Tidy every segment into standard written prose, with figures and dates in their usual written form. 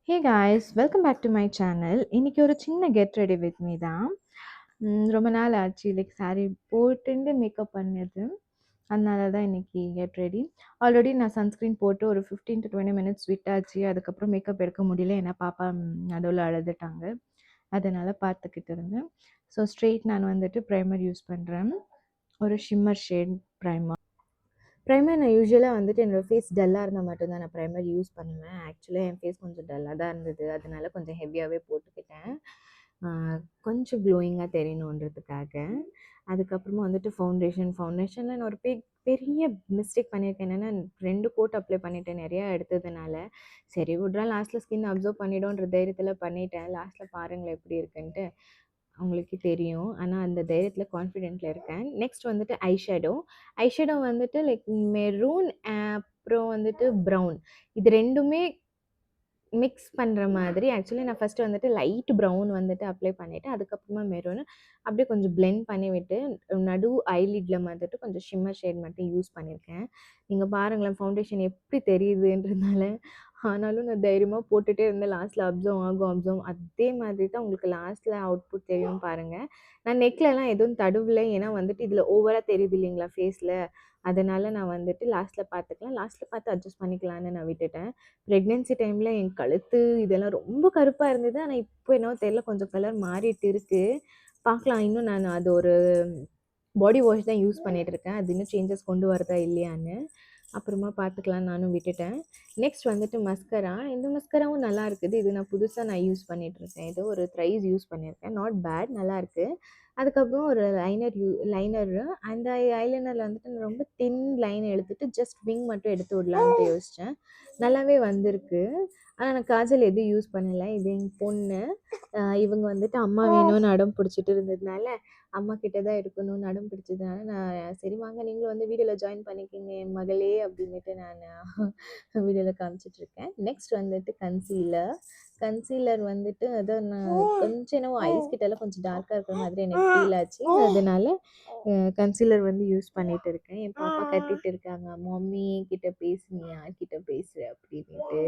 Hey guys, welcome back to my channel. இன்னைக்கு ஒரு சின்ன கெட் ரெடி வித் மீ தான். ரொம்ப நாள் ஆச்சு சாரி போட்டுண்டு மேக்கப் பண்ணது. அதனால தான் இன்னைக்கு கெட் ரெடி. ஆல்ரெடி நான் சன்ஸ்க்ரீன் போட்டு ஒரு 15 to 20 மினிட்ஸ் விட்டாச்சு. அதுக்கப்புறம் மேக்கப் எடுக்க முடியல. ஏன்னா பாப்பா நடுவுல அழுதுட்டாங்க. அதனால பார்த்துக்கிட்டு இருந்தேன். ஸோ ஸ்ட்ரெயிட் நான் வந்துட்டு ப்ரைமர் யூஸ் பண்ணுறேன். ஒரு ஷிம்மர் ஷேட் ப்ரைமர். நான் யூசுவலாக வந்துட்டு என்னோடய ஃபேஸ் டல்லாக இருந்தால் மட்டும்தான் நான் ப்ரைமர் யூஸ் பண்ணுவேன். ஆக்சுவலாக என் ஃபேஸ் கொஞ்சம் டல்லாக தான் இருந்தது. அதனால கொஞ்சம் ஹெவியாகவே போட்டுக்கிட்டேன். கொஞ்சம் க்ளோயிங்காக தெரியணுன்றதுக்காக. அதுக்கப்புறமா வந்துட்டு ஃபவுண்டேஷனில் நான் ஒரு பெரிய மிஸ்டேக் பண்ணியிருக்கேன். என்னென்னா 2 கோட் அப்ளை பண்ணிட்டேன் நிறையா எடுத்ததுனால. சரி விட்றா லாஸ்ட்டில் ஸ்கின் அப்சர்வ் பண்ணிடும்ன்ற தைரியத்தில் பண்ணிட்டேன். லாஸ்ட்டில் பாருங்களேன் எப்படி இருக்குன்ட்டு. உங்களுக்கே தெரியும். ஆனா அந்த தைரியத்தில கான்ஃபிடென்ட்ல இருக்கேன். நெக்ஸ்ட் வந்துட்டு ஐ ஷேடோ வந்துட்டு மெரூன் அப்புறம் வந்துட்டு ப்ரவுன். இது 2மே மிக்ஸ் பண்ற மாதிரி ஆக்சுவலி நான் ஃபர்ஸ்ட்டு வந்துட்டு லைட் ப்ரவுன் வந்துட்டு அப்ளை பண்ணிட்டு, அதுக்கப்புறமா மெரூனு அப்படியே கொஞ்சம் பிளெண்ட் பண்ணி விட்டு, நடு ஐலிட்ல வந்துட்டு கொஞ்சம் ஷிம்மர் ஷேட் மட்டும் யூஸ் பண்ணியிருக்கேன். நீங்க பாருங்களேன் ஃபவுண்டேஷன் எப்படி தெரியுதுன்றதுனால. ஆனாலும் நான் தைரியமா போட்டுட்டே இருந்தேன். லாஸ்ட்ல அப்சர்வ் அதே மாதிரி தான் உங்களுக்கு லாஸ்ட்ல அவுட்புட் தெரியும் பாருங்க. நான் நெக்லலாம் எதுவும் தடவல. ஏன்னா வந்துட்டு இதில ஓவரா தெரியுது இல்லைங்களா ஃபேஸ்ல. அதனால நான் வந்துட்டு லாஸ்ட்ல பார்த்துக்கலாம். லாஸ்ட்ல பார்த்து அட்ஜஸ்ட் பண்ணிக்கலான்னு நான் விட்டுட்டேன். ப்ரெக்னன்சி டைமில் என் கழுத்து இதெல்லாம் ரொம்ப கருப்பாக இருந்தது. ஆனால் இப்போ என்னவோ தெரியல கொஞ்சம் கலர் மாறிட்டு இருக்கு. பார்க்கலாம் இன்னும் நான் அது ஒரு பாடி வாஷ் தான் யூஸ் பண்ணிகிட்ருக்கேன். அது இன்னும் சேஞ்சஸ் கொண்டு வருதா இல்லையான்னு. அப்புறமா பார்த்துக்கலான்னு நானும் விட்டுட்டேன். நெக்ஸ்ட் வந்துட்டு மஸ்கரா. இந்த மஸ்கராவும் நல்லா இருக்குது. இது நான் புதுசா யூஸ் பண்ணிகிட்ருக்கேன். இது ஒரு த்ரைஸ் யூஸ் பண்ணியிருக்கேன். நாட் பேட் நல்லாயிருக்கு. அதுக்கப்புறம் ஒரு லைனரு. அந்த ஐலைனரில் வந்துட்டு நான் ரொம்ப தின் லைன் எடுத்துட்டு ஜஸ்ட் விங் மட்டும் எடுத்து விடலான்ட்டு யோசித்தேன். நல்லாவே வந்திருக்கு. ஆனா நான் காஜல் எதுவும் யூஸ் பண்ணல. இது என் பொண்ணு. இவங்க வந்துட்டு அம்மா வேணும்னு அடம் பிடிச்சிட்டு இருந்ததுனால, அம்மா கிட்ட தான் இருக்கணும்னு அடம் பிடிச்சதுனால, நான் சரி வாங்க நீங்களும் வந்து வீடியோல ஜாயின் பண்ணிக்கங்க என் மகளே அப்படின்னுட்டு நானு வீடியோல காமிச்சிட்ருக்கேன். நெக்ஸ்ட் வந்துட்டு கன்சீலர் வந்துட்டு அதான் நான் கொஞ்சம் என்னவோ ஐஸ் கிட்டலாம் கொஞ்சம் டார்க்கா இருக்கிற மாதிரி எனக்கு ஃபீல் ஆச்சு. அதனால கன்சீலர் வந்து யூஸ் பண்ணிட்டு இருக்கேன். என் பாப்பா கத்திட்டு இருக்காங்க, "மம்மி கிட்ட பேசு, நீ யார்கிட்ட பேசுற?" அப்படின்னுட்டு.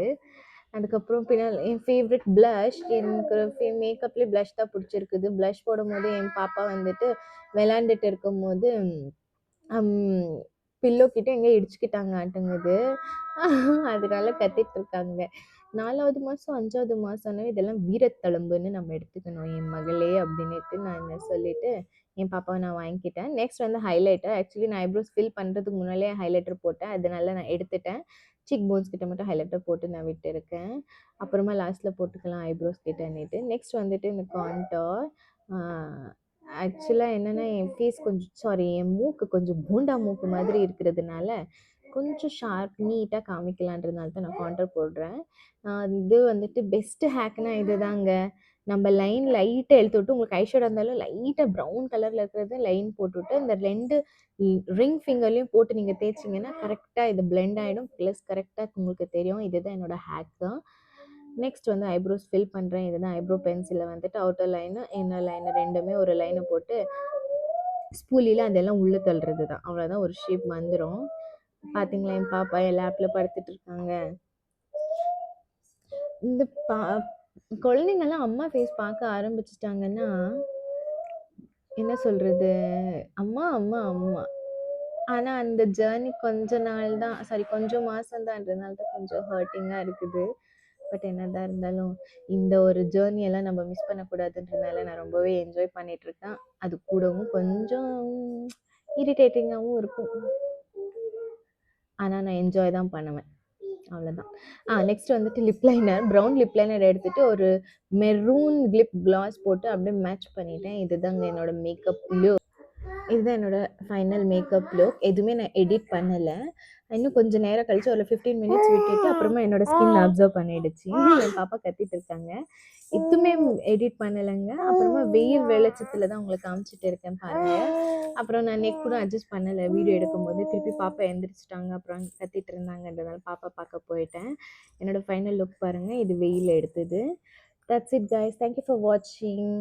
அதுக்கப்புறம் பின்னால் என் ஃபேவரட் ப்ளஷ். எனக்கு மேக்கப்லேயே ப்ளஷ் தான் பிடிச்சிருக்குது. ப்ளஷ் போடும்போது என் பாப்பா வந்துட்டு விளையாண்டுட்டு இருக்கும்போது பில்லோ கிட்ட எங்கேயோ இடிச்சுக்கிட்டாங்காட்டுங்குது. அதனால கத்திட்டு இருக்காங்க. 4வது மாசம், 5வது மாசம்னா இதெல்லாம் வீரத்தழும்புன்னு நம்ம எடுத்துக்கணும் என் மகளே அப்படின்னுட்டு நான் சொல்லிட்டு, என் பாப்பாவ நான் வாங்கிக்கிட்டேன். நெக்ஸ்ட் வந்து ஹைலைட்டர். ஆக்சுவலி நான் ஐப்ரோஸ் ஃபில் பண்ணுறதுக்கு முன்னாலே ஹைலைட்டர் போட்டேன். அதனால நான் எடுத்துட்டேன். சீக் போன்ஸ் கிட்ட மட்டும் ஹைலைட்டர் போட்டு நான் விட்டுருக்கேன். அப்புறமா லாஸ்ட்டில் போட்டுக்கலாம் ஐப்ரோஸ் கிட்டன்னுட்டு. நெக்ஸ்ட் வந்துட்டு இந்த கான்டோர். ஆக்சுவலாக என்னென்னா என் ஃபேஸ் என் மூக்கு கொஞ்சம் பூண்டா மூக்கு மாதிரி இருக்கிறதுனால கொஞ்சம் ஷார்ப் நீட்டாக காமிக்கலான்றதுனால தான் நான் கான்டோர் போடுறேன். இது வந்துட்டு பெஸ்ட்டு ஹேக்னா இது தாங்க. நம்ம லைன் லைட்டாக எடுத்து விட்டு உங்களுக்கு ஐஷேடோ இருந்தாலும் லைட்டாக ப்ரௌன் கலரில் இருக்கிறது லைன் போட்டுவிட்டு இந்த 2 ரிங் ஃபிங்கர்லேயும் போட்டு நீங்கள் தேய்ச்சிங்கன்னா கரெக்டாக இது பிளெண்ட் ஆகிடும். ப்ளஸ் கரெக்டாக உங்களுக்கு தெரியும். இதுதான் என்னோடய ஹேக் தான். நெக்ஸ்ட் வந்து ஐப்ரோஸ் ஃபில் பண்ணுறேன். இதுதான் ஐப்ரோ பென்சிலில் வந்துட்டு அவுட்டர் லைனு இன்னர் லைனு 2மே ஒரு லைனை போட்டு ஸ்பூலியில் அதெல்லாம் உள்ளே தள்ளுறது தான். அவ்வளோதான் ஒரு ஷேப் வந்துடும். பார்த்தீங்களா என் பாப்பா என் லேப்பில் படுத்துட்டு இருக்காங்க. இந்த குழந்தைங்கள்லாம் அம்மா ஃபேஸ் பார்க்க ஆரம்பிச்சிட்டாங்கன்னா என்ன சொல்கிறது, அம்மா அம்மா அம்மா. ஆனால் அந்த ஜேர்னி கொஞ்சம் மாதம் தான்றதுனால தான் கொஞ்சம் ஹர்ட்டிங்காக இருக்குது. பட் என்னதான் இருந்தாலும் இந்த ஒரு ஜேர்னியெல்லாம் நம்ம மிஸ் பண்ணக்கூடாதுன்றதுனால நான் ரொம்பவே என்ஜாய் பண்ணிகிட்ருக்கேன். அது கூடவும் கொஞ்சம் இரிட்டேட்டிங்காகவும் இருக்கும். ஆனால் நான் என்ஜாய் தான் பண்ணுவேன். அவ்வளோதான். நெக்ஸ்ட் வந்துட்டு ப்ரௌன் லிப் லைனர் எடுத்துட்டு ஒரு மெரூன் லிப் கிளாஸ் போட்டு அப்படியே மேட்ச் பண்ணிட்டேன். இதுதாங்க என்னோட மேக்கப் லுக். இதுதான் என்னோட ஃபைனல் மேக்கப் லுக். எதுவுமே நான் எடிட் பண்ணலை. இன்னும் கொஞ்சம் நேரம் கழிச்சு ஒரு 15 மினிட்ஸ் விட்டுட்டு அப்புறமா என்னோட ஸ்கின் அப்சர்வ் பண்ணிடுச்சு. என் பாப்பா கத்திட்டு இருக்காங்க. எதுவுமே எடிட் பண்ணலைங்க. அப்புறமா வெயில் வெளிச்சத்தில் தான் உங்களுக்கு காமிச்சிட்டு இருக்கேன் பாருங்க. அப்புறம் நான் நெக் கூட அட்ஜஸ்ட் பண்ணலை வீடியோ எடுக்கும்போது. திருப்பி பாப்பா எந்திரிச்சிட்டாங்க. அப்புறம் கத்திட்டு இருந்தாங்கன்றதால பாப்பா பார்க்க போயிட்டேன். என்னோட ஃபைனல் லுக் பாருங்கள். இது வெயில் எடுத்தது. That's it guys. Thank you for வாட்சிங்.